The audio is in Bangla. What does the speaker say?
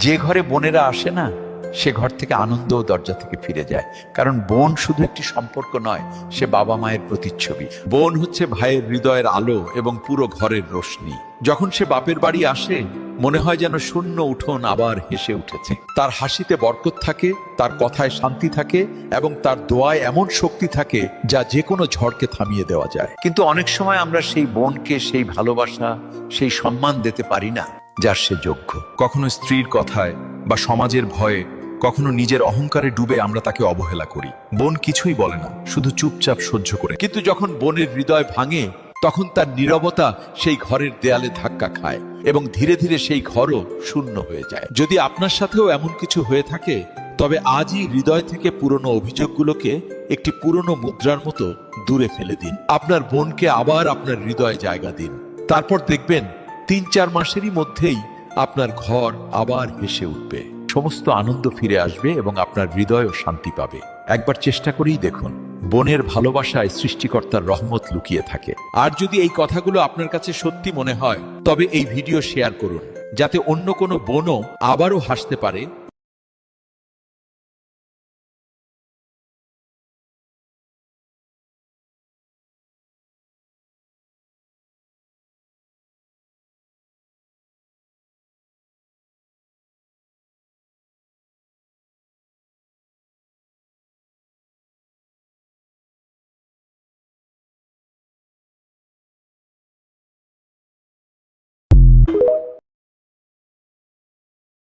যে ঘরে বোনেরা আসে না, সে ঘর থেকে আনন্দ ও দরজা থেকে ফিরে যায়। কারণ বোন শুধু একটি সম্পর্ক নয়, সে বাবা মায়ের প্রতিচ্ছবি। বোন হচ্ছে ভাইয়ের হৃদয়ের আলো এবং পুরো ঘরের রোশনি। যখন সে বাপের বাড়ি আসে, মনে হয় যেন শূন্য উঠোন আবার হেসে উঠেছে। তার হাসিতে বরকত থাকে, তার কথায় শান্তি থাকে এবং তার দোয়ায় এমন শক্তি থাকে যা যে কোনো ঝড়কে থামিয়ে দেওয়া যায়। কিন্তু অনেক সময় আমরা সেই বোনকে সেই ভালোবাসা, সেই সম্মান দিতে পারি না যার সে যোগ্য। কখনো স্ত্রীর কথায় বা সমাজের ভয়ে, কখনো নিজের অহংকারে ডুবে আমরা তাকে অবহেলা করি। বোন কিছুই বলে না, শুধু চুপচাপ সহ্য করে। কিন্তু যখন বোনের হৃদয় ভাঙে, তখন তার নীরবতা সেই ঘরের দেয়ালে ধাক্কা খায় এবং ধীরে ধীরে সেই ঘরও শূন্য হয়ে যায়। যদি আপনার সাথেও এমন কিছু হয়ে থাকে, তবে আজই হৃদয় থেকে পুরনো অভিযোগগুলোকে একটি পুরনো মুদ্রার মতো দূরে ফেলে দিন। আপনার বোনকে আবার আপনার হৃদয়ে জায়গা দিন। তারপর দেখবেন ৩-৪ মাসেরই মধ্যেই আপনার ঘর আবার হেসে উঠবে, সমস্ত আনন্দ ফিরে আসবে এবং আপনার হৃদয়ও শান্তি পাবে। একবার চেষ্টা করেই দেখুন, বোনের ভালোবাসায় সৃষ্টিকর্তার রহমত লুকিয়ে থাকে। আর যদি এই কথাগুলো আপনার কাছে সত্যি মনে হয়, তবে এই ভিডিও শেয়ার করুন, যাতে অন্য কোনো বোনও আবারও হাসতে পারে